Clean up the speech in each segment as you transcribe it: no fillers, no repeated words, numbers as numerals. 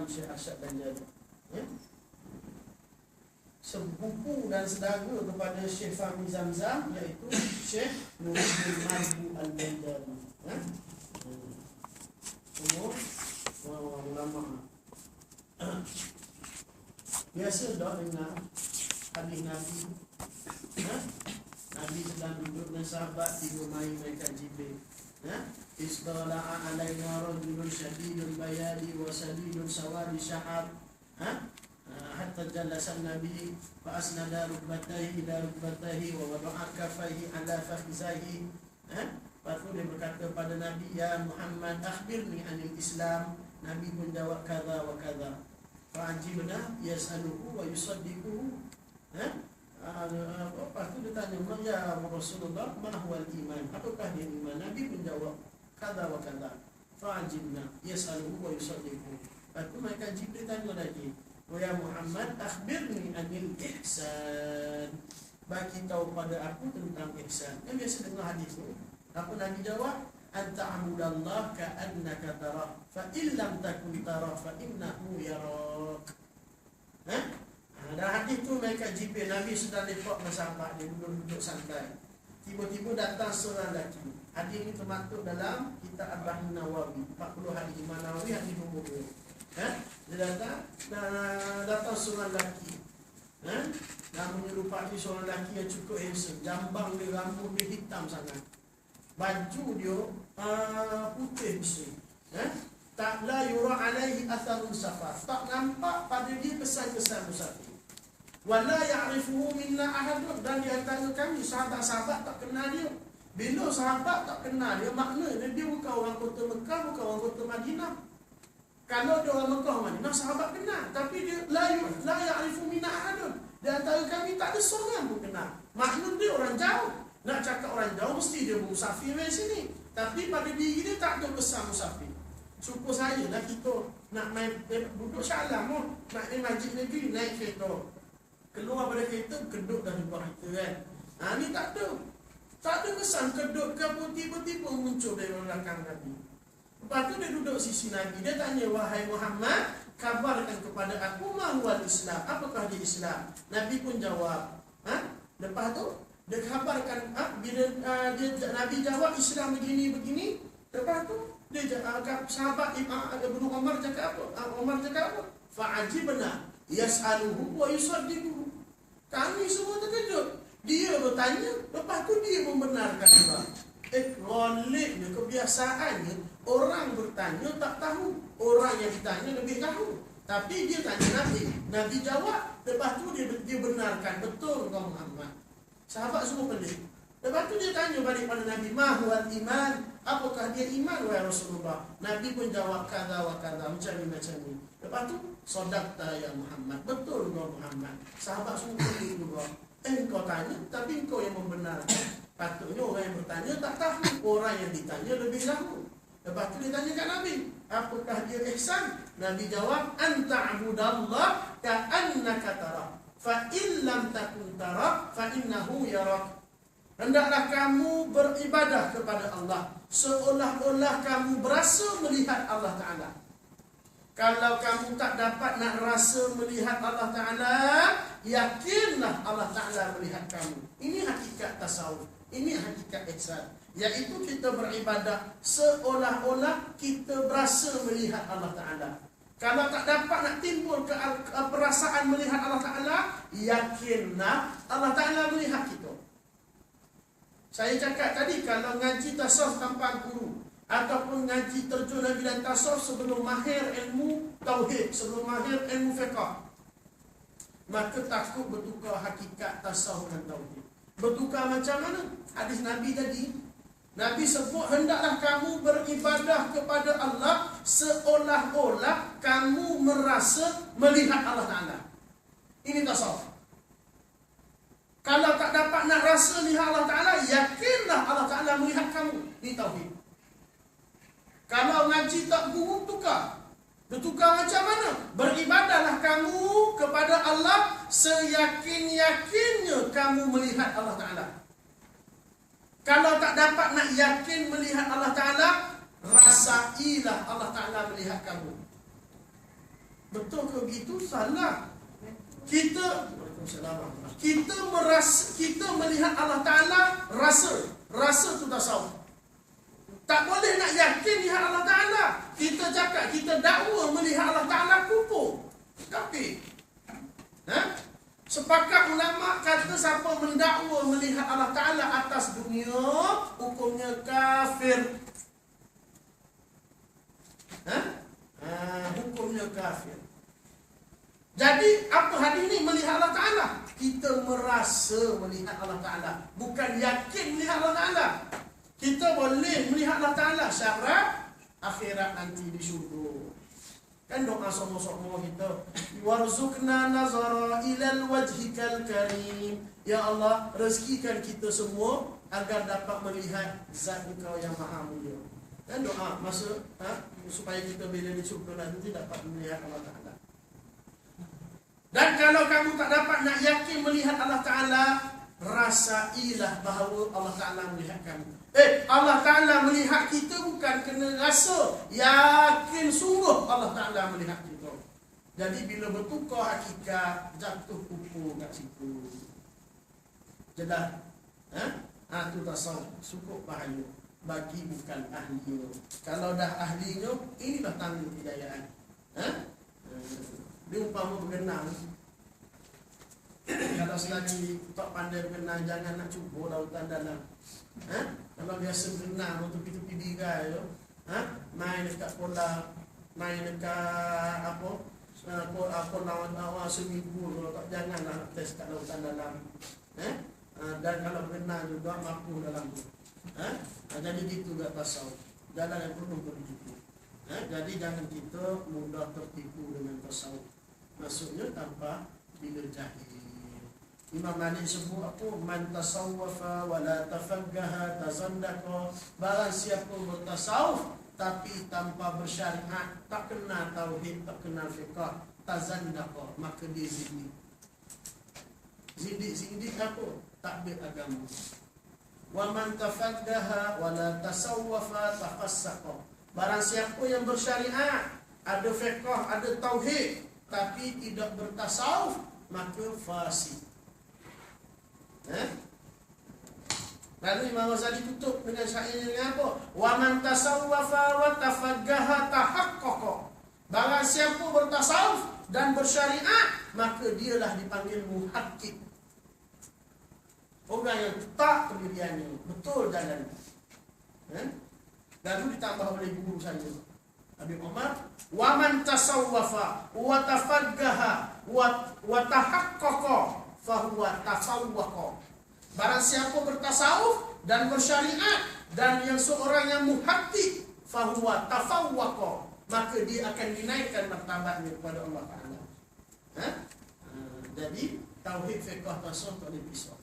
Syekh Arsyad Banjari. Sepupu dan saudara kepada Syekh Fahmi Zamzam, iaitu Syekh Nuruddin Marbu Al-Banjari. Semua ulama. Biasa dah dengar hadis Nabi. Nabi sedang duduk dengan sahabat, tiba main malaikat Jibril. Istala'a alaina rajulun syadidul bayadi wa sadidun sawadi sya'ab. Hatta jalasa Nabi fa asnada rukbatayhi ila rukbatayhi wa wada'a kaffayhi ala fakhizaihi. Lepas tu dia berkata pada Nabi, ya Muhammad akhbirni anil Islam. Nabi pun jawab kadza wa kadza. Fa'ajibna yas'aluhu wa yusaddiquhu. Lepas tu dia tanya, ya Rasulullah, ma huwal iman? Apakah dia iman? Nabi pun jawab kadza wa kadza. Fa'ajibna yas'aluhu wa yusaddiquhu. Lepas tu mereka Jibril tanya lagi, wa ya Muhammad akhbirni anil ihsan. Bagi tahu pada aku tentang ihsan. Yang biasa dengar hadis tu. Apa Nabi jawab? Anta'budallah ka'annaka tarah, fa illam takun tarah fa innahu yarak. Dalam hadis tu mereka Jibril, Nabi sedang lepak bersama dia, duduk santai. Tiba-tiba datang seorang lelaki. Hadis ini termaktub dalam kitab Arba'in Nawawi, 40 hadis Imam Nawawi, hadis nombor 2. Dia datang seorang lelaki. Dan menyerupai seorang lelaki yang cukup handsome. Jambang dia, rambut dia hitam sangat. Baju dia putih bersih. Tak la yura alaihi atharun safar. Tak nampak pada dia kesan-kesan musafir. Wala ya'rifuhu minna ahadun. Dan di antara kami sahabat-sahabat tak kenal dia. Bila sahabat tak kenal dia, maknanya dia bukan orang kota Mekah, bukan orang kota Madinah. Kalau dia orang Mekah Madinah, sahabat kenal. Tapi dia la ya'rifu minna ahadun. Di antara kami tak ada seorang pun kenal. Maknanya dia orang jauh. Nak cakap orang jauh mesti dia musafir dari sini. Tapi pada diri dia tak ada kesan musafir. Suka saya lah kita nak main duduk Shah Alam, nak main Masjid Negeri, naik kereta. Keluar pada kereta, kedut dah jumpa kita kan. Ni tak ada. Tak ada kesan kedut ke apa, tiba-tiba muncul dari belakang Nabi. Lepas tu dia duduk sisi Nabi. Dia tanya, wahai Muhammad, kabarkan kepada aku ma huwal Islam. Apakah dia Islam? Nabi pun jawab. Lepas tu dia khabarkan, bila Nabi jawab Islam begini. Lepas tu dia sahabat Ibnu Umar cakap apa? Umar cakap apa? Fa'ajibna yas'aluhu wa yusaddiquhu. Kami semua terkejut. Dia bertanya, lepas tu dia membenarkan juga. Goleknya, kebiasaannya orang bertanya tak tahu, orang yang ditanya lebih tahu. Tapi dia tanya Nabi, Nabi jawab, lepas tu dia benarkan, betul kau Muhammad. Sahabat semua pelik. Lepas tu dia tanya balik pada Nabi, ma huwal iman? Apakah dia iman wahai Rasulullah? Nabi pun jawab kadza wa kadza, macam ni. Lepas tu, sadaqta ya Muhammad, betul kau Muhammad. Sahabat semua pelik juga. Kau tanya, tapi kau yang membenarkan. Patutnya orang yang bertanya tak tahu, orang yang ditanya lebih tahu. Lepas tu dia tanya kat Nabi, apakah dia ihsan? Nabi jawab, anta'budallah ka'annaka tarah, fa illam takun tarah fa innahu yarak. Hendaklah kamu beribadah kepada Allah seolah-olah kamu berasa melihat Allah Ta'ala. Kalau kamu tak dapat nak rasa melihat Allah Ta'ala, yakinlah Allah Ta'ala melihat kamu. Ini hakikat tasawuf. Ini hakikat ihsan. Iaitu kita beribadah seolah-olah kita berasa melihat Allah Ta'ala. Kalau tak dapat nak timbul ke perasaan melihat Allah Ta'ala, yakinlah Allah Ta'ala melihat kita. Saya cakap tadi, kalau ngaji tasawuf tanpa guru, ataupun ngaji terjun Nabi dan tasawuf sebelum mahir ilmu tauhid, sebelum mahir ilmu fiqh, maka takut bertukar hakikat tasawuf dan tauhid. Bertukar macam mana? Hadis Nabi tadi, Nabi sebut hendaklah kamu beribadah kepada Allah seolah-olah kamu merasa melihat Allah Ta'ala. Ini tasawuf. Kalau tak dapat nak rasa lihat Allah Ta'ala, yakinlah Allah Ta'ala melihat kamu. Ini tauhid. Kalau ngaji tak guru, tukar. Bertukar macam mana? Beribadahlah kamu kepada Allah seyakin-yakinnya kamu melihat Allah Ta'ala. Kalau tak dapat nak yakin melihat Allah Ta'ala, rasailah Allah Ta'ala melihat kamu. Betul ke begitu? Salah. Kita melihat Allah Ta'ala rasa tu tasawuf. Tak boleh nak yakin lihat Allah Ta'ala. Kita cakap, kita dakwa melihat Allah Ta'ala, kufur, kafir. Sepakat ulama kata siapa mendakwa melihat Allah Ta'ala atas dunia, hukumnya kafir. Hukumnya kafir. Jadi apa hadis ni? Melihat Allah Ta'ala. Kita merasa melihat Allah Ta'ala, bukan yakin melihat Allah Ta'ala. Kita boleh melihat Allah Ta'ala, syarat akhirat nanti di syurga. Kan doa semua-semua kita, warzuqna nazara ilal wajhikal karim. Ya Allah, rezekikan kita semua agar dapat melihat zat Engkau yang maha mulia. Dan doa masa supaya kita bila di syurga nanti dapat melihat Allah Ta'ala. Dan kalau kamu tak dapat nak yakin melihat Allah Ta'ala, rasailah bahawa Allah Ta'ala melihat kamu. Allah Ta'ala melihat kita bukan kena rasa, yakin sungguh Allah Ta'ala melihat kita. Jadi bila bertukar hakikat, jatuh kupu kat situ. Jelas? Itu tasawuf. Cukup bahaya bagi bukan ahlinya. Kalau dah ahlinya, inilah tanda kejayaan. Dia umpama berenang. Kalau selagi tak pandai berenang, jangan nak cuba lautan dalam. Kalau biasa berenang untuk tepi-tepi birai tu, main dekat kolam, main dekat kolam awal seminggu tu, tak janganlah nak test kat lautan dalam. Dan kalau berenang juga mampu dalam tu. Jadi gitu kat tasawuf. Jalan yang penuh begitu. Jadi jangan kita mudah tertipu dengan tasawuf. Maksudnya tanpa bila jahil. Imam Malik sebut apa? Man tasawwafa wa la tafaqaha tazandaqa. Barang siapa bertasawuf tapi tanpa bersyariat, tak kenal tauhid, tak kenal fiqh, tazandaqa, maka dia zindik. Zindik apa? Takbir agama. Wa man tafaqaha wa la tasawwafa tafassaqa. Barang siapa yang bersyariat, ada fiqh, ada tauhid, tapi tidak bertasawuf, maka fasik. Lalu Imam Ghazali tutup dengan syairnya dengan apa? Wa man tasawwafa wa tafaqaha tahaqqaqa. Barang siapa bertasawuf dan bersyariat, maka dialah dipanggil muhaqqiq. Orang yang tetap pendiriannya, betul jalan. Lalu ditambah oleh guru saya Habib Omar, wa man tasawwafa wa tafaqaha wa tahaqqaqa fahuwa tafawwaqa. Barang siapa bertasawuf dan bersyariat dan yang seorang yang muhaqqiq, fahuwa tafawwaqa, maka dia akan dinaikkan martabatnya kepada Allah Taala. Jadi tauhid, fiqh, tasawuf tak boleh pisah.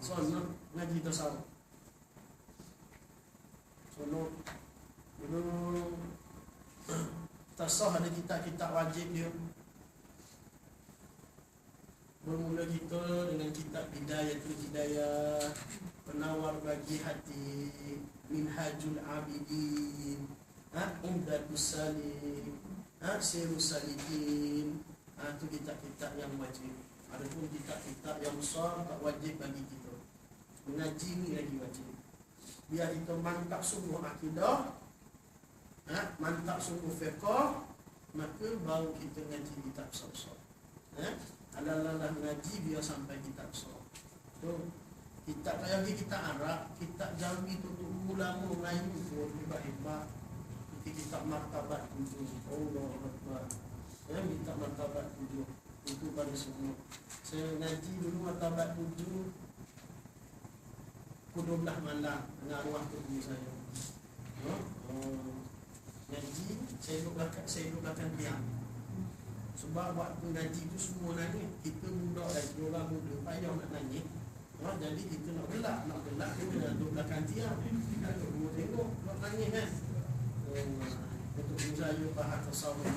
Sono ngaji tasawuf. Sono dulu tasawuf ada kitab-kitab wajib dia. Bermula kita dengan kitab Bidayatul Hidayah, Penawar Bagi Hati, Minhajul Abidin, Umdatus Salik, Sirus Salikin. Itu kitab-kitab yang wajib. Ada pun kitab-kitab yang besar tak wajib bagi kita. Mengaji ni lagi wajib. Biar kita mantap sungguh akidah, mantap sungguh fiqh, maka baru kita ngaji kitab besar-besar. Ala-ala mengaji biar sampai kitab besar. Tu kitab lagi kitab Arab, kitab Jawi tu ulama Melayu tu hebat-hebat. Kitab Martabat 7. Allah Akbar. Kitab Martabat 7 untuk pada semua. Saya ngaji dulu Martabat 7 pukul 12 malam dengan arwah guru saya. Ngaji saya duduk belakang tiang. Sebab waktu ngaji tu semua nangis. Kita muda lagi, orang muda payah nak nangis. Jadi kita nak gelak kita kena duduk belakang tiang. Duduk tengok nak nangis kan. Untuk saya faham tasawuf.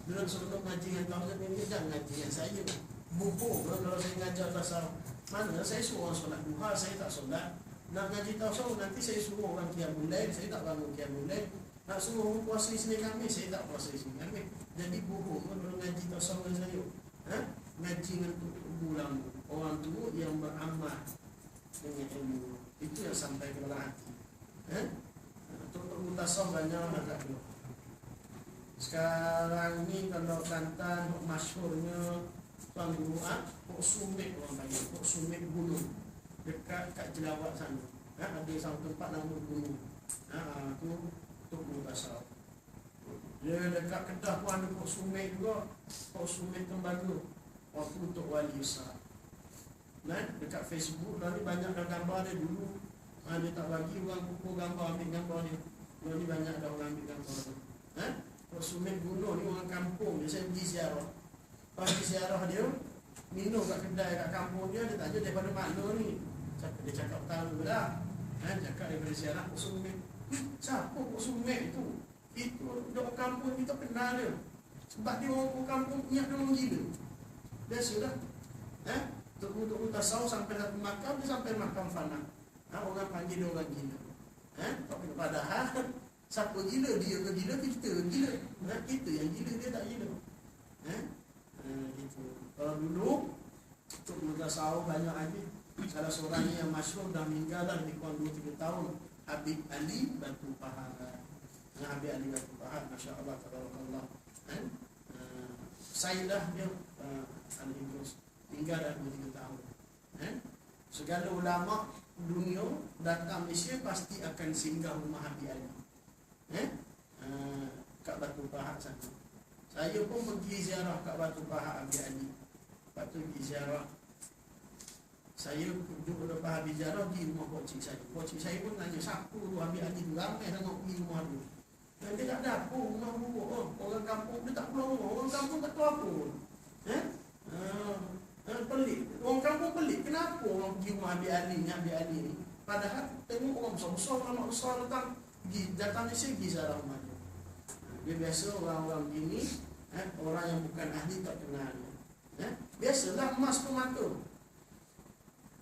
Bila sebelum ngaji dengan kawan ini, jangan ngaji dengan saya. Bubur kalau saya ngajar tasawuf. Mana saya suruh orang solat duha, saya tak solat. Nak ngaji tasawuf nanti saya suruh orang qiyamul lail, saya tak bangun qiyamul lail. Nak suruh puasa Isnin Khamis, saya tak puasa Isnin Khamis. Jadi bohong kalau ngaji tak sama dengan saya. Ngaji dengan bulan orang tu yang beramal dengan ilmu. Itu yang sampai ke dalam hati. Untuk mutasawuf banyak agak dulu. Sekarang ni kalau Kelantan masyhurnya tuan Jumaat, Pok Sumit orang panggil, Pok Sumit Gunung. Dekat kat Jelawat sana. Ada satu tempat nama gunung. Tu untuk mutasawuf. Dia dekat Kedah pun ada Pok Sumit juga. Pok Sumit Tembaga. Waktu untuk wali besar. Dekat Facebook ni banyak gambar dia dulu. Dia tak bagi orang kumpul gambar, ambil gambar dia. Ni banyak dah orang ambil gambar dia. Pok Sumit Gunung ni orang kampung. Dia saya pergi ziarah. Pergi ziarah dia, minum kat kedai kat kampung dia. Dia tanya daripada mana ni. Dia cakap tahu dah. Cakap daripada ziarah Pok Sumit. Siapa Pok Sumit tu? Itu orang kampung kita kenal dia. Sebab dia orang kampung ingat dia orang gila. Biasalah. Untuk mutasawuf sampai satu makam, dia sampai makam fana. Orang panggil dia orang gila. Padahal siapa gila? Dia ke gila, kita gila. Kita yang gila, dia tak gila. Gitu. Kalau dulu untuk mutasawuf banyak lagi. Salah seorang yang masyhur dah meninggal dah lebih kurang 2-3 tahun, Habib Ali Batu Pahat. Habib Ali Batu Pahat, masya-Allah, tabarakallah. Saya dah dia Al-Idrus tinggal dah 2-3 tahun. Segala ulama dunia datang Malaysia pasti akan singgah rumah Habib Ali. Kat Batu Pahat sana. Saya pun pergi ziarah kat Batu Pahat Habib Ali. Lepas tu pergi ziarah. Saya duduk lepas habis ziarah di rumah pocik saya. Pocik saya pun tanya, siapa tu Habib Ali tu? Ramai sangat pergi rumah tu. Dan dia tak ada apa, rumah buruk. Orang kampung dia tak pulang rumah. Orang kampung tak tahu apa. Pelik. Orang kampung pelik. Kenapa orang pergi rumah Habib Ali ni? Padahal tengok orang besar-besar, anak besar datang di sini ziarah rumah dia. Dia biasa orang-orang begini, orang yang bukan ahli tak kenal dia. Biasalah emas pemata.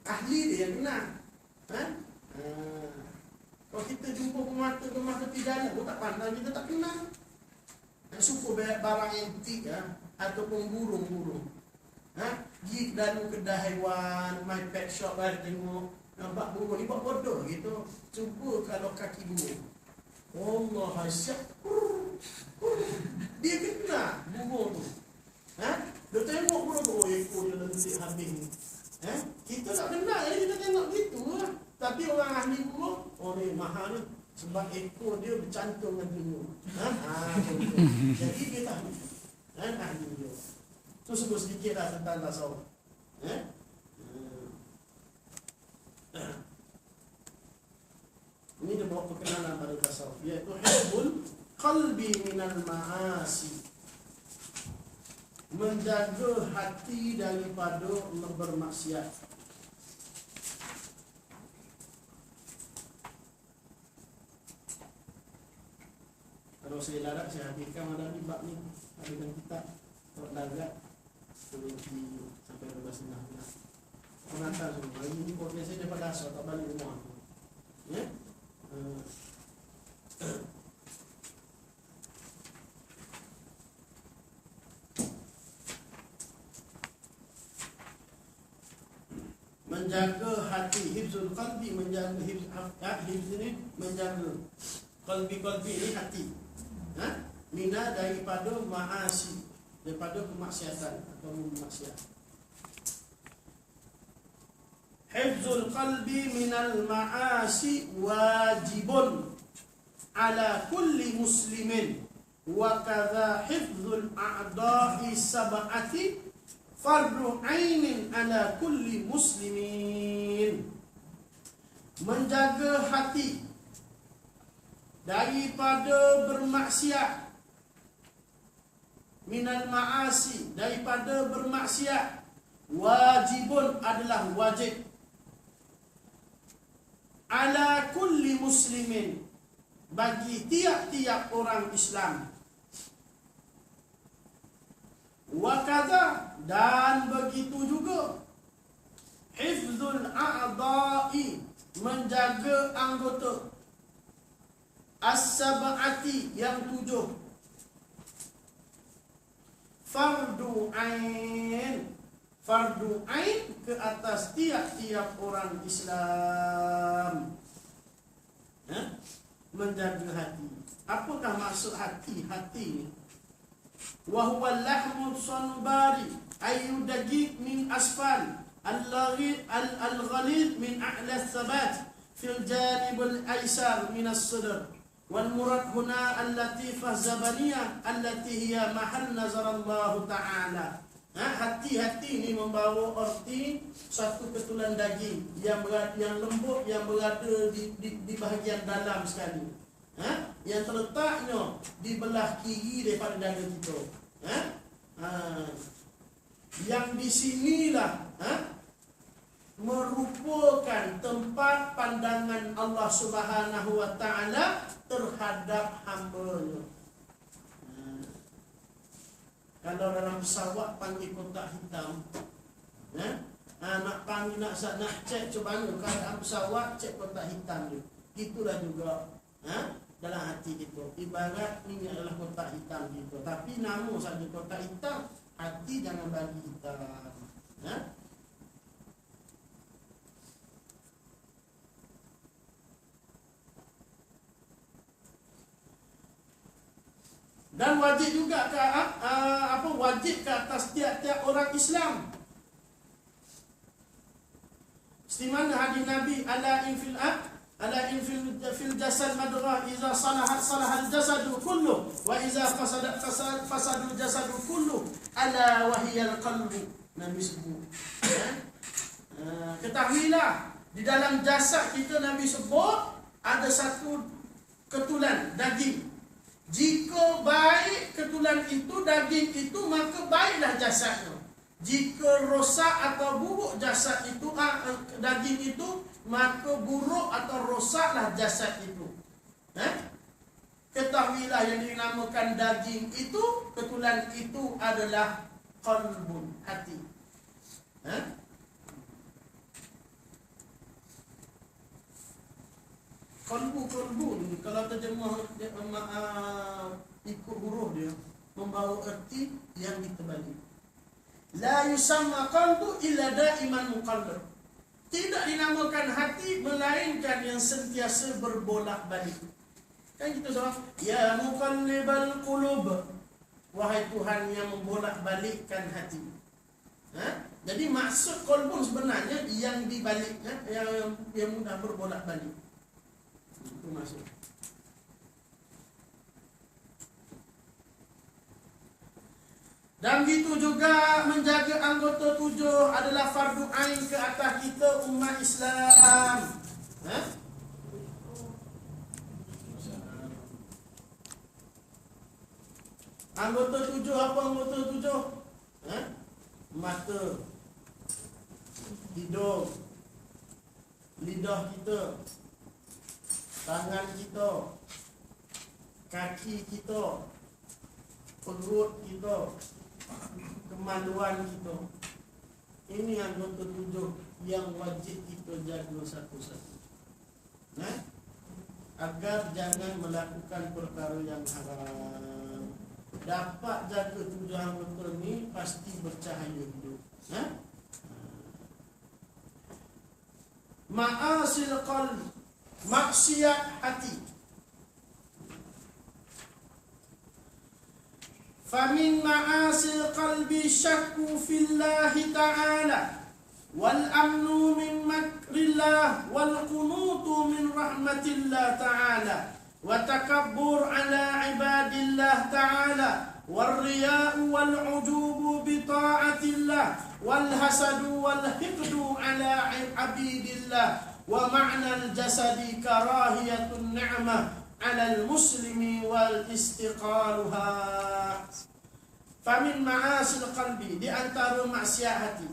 Ahli dia yang kenal. Kalau kita jumpa pemata pidana pun tak pandang, kita tak kenal. Suka barang antik ataupun burung-burung. Pergi dalam kedai haiwan, my pet shop tengok nampak burung ni buat bodoh gitu. Cuba kalau kaki burung. Allah asyik. Dia kenal burung tu. Dia tengok burung tu, ekor dia lentik habis ni. Kita tak kenal, jadi kita tengok gitu lah. Tapi orang ahli burung, ni mahal ni. Sebab ekor dia bercantum dengan dunia. Jadi dia tahu. Ahli dia. Tu sebut sedikit lah tentang tasawuf. Ini dia bawa perkenalan pada tasawuf, iaitu hifzul qalbi minal ma'asi, menjaga hati daripada bermaksiat. Kalau saya larat, saya habiskan ada di bab ni, habiskan kitab. Kalau larat sampai 12.30. Pengantar semua. Hari ini podcast saya daripada asal, tak balik rumah. Menjaga hati, hifzul qalbi, menjaga hifz ini, menjaga qalbi ini hati. Mina daripada ma'asi, daripada kemaksiatan atau maksiat. Hifzul qalbi minal ma'asi wajibun ala kulli muslimin, wa kadha hifzul a'da'i sab'ati fardu 'ainin ala kulli muslimin. Menjaga hati daripada bermaksiat, minal ma'asi, daripada bermaksiat, wajibun adalah wajib, ala kulli muslimin, bagi tiap-tiap orang Islam. Wa kadza, dan begitu juga, hifzul a'da'i, menjaga anggota, as-sab'ati yang 7. Fardu ain. Fardu ain ke atas tiap-tiap orang Islam. Menjaga hati. Apakah maksud hati? Hati ni wa huwa lahmu sanbari ayu daqiq min asfal al-ghalid min a'la thabat fil janib al-aysar min as-sadr wal murad huna al-latifah zabaniyah allati hiya mahal nazar Allah Ta'ala. Hati-hati ni membawa arti satu ketulan daging yang lembut, yang berada di bahagian dalam sekali, yang terletaknya di belah kiri daripada dada kita. Yang di sinilah merupakan tempat pandangan Allah Subhanahu wa Ta'ala terhadap hamba-Nya. Kalau dalam pesawat panggil kotak hitam, nak panggil nak cek cuba keadaan pesawat, cek kotak hitam dia. Itulah juga dalam hati kita. Ibarat ini adalah kotak hitam kita, tapi nama saja kotak hitam, hati jangan bagi hitam. Dan wajib juga wajib ke atas tiap-tiap orang Islam. Seperti mana hadis Nabi ala infil jasad madrah iza salahat jasadu kullu wa iza fasadul jasadu kullu ala wahiyal qalbu. Nabi sebut. Ketahuilah di dalam jasad kita, Nabi sebut ada satu ketulan daging. Jika baik ketulan itu, daging itu, maka baiklah jasadnya. Jika rosak atau buruk jasad itu, daging itu, maka buruk atau rosaklah jasad itu. Ketahuilah yang dinamakan daging itu, ketulan itu adalah qalbun, hati. Kolbu ni kalau terjemah ikut huruf dia membawa erti yang diterbalik. La yusamma qalbu illa daiman muqallab. Tidak dinamakan hati melainkan yang sentiasa berbolak-balik. Kan kita soal ya muqallibal qulub, wahai Tuhan yang membolak-balikkan hati. Jadi maksud qalbun sebenarnya yang dibaliknya, yang mudah berbolak-balik. Itu maksud. Dan gitu juga menjaga anggota 7 adalah fardu ain ke atas kita umat Islam. Anggota 7 apa anggota 7? Mata, hidung, lidah kita, tangan kita, kaki kita, perut kita, kemaluan kita. Ini anggota 7 yang wajib kita jaga satu-satu, agar jangan melakukan perkara yang haram. Dapat jaga 7 anggota ni, pasti bercahaya hidup. Ma'asil qalbi, maksiat hati. Famin ma'asil qalbi syakku fillahi ta'ala wal amnu min makrillah wal qunutu min rahmatillah ta'ala wa takabbur ala ibadillah ta'ala wal riya'u wal ujubu bi ta'atillah wal hasadu wal hiqdu ala abidillah wa ma'nal jasadi karahiyatun ni'mah alal muslimi wal istiqaluha. Famin ma'asil qalbi, di antara maksiat hati.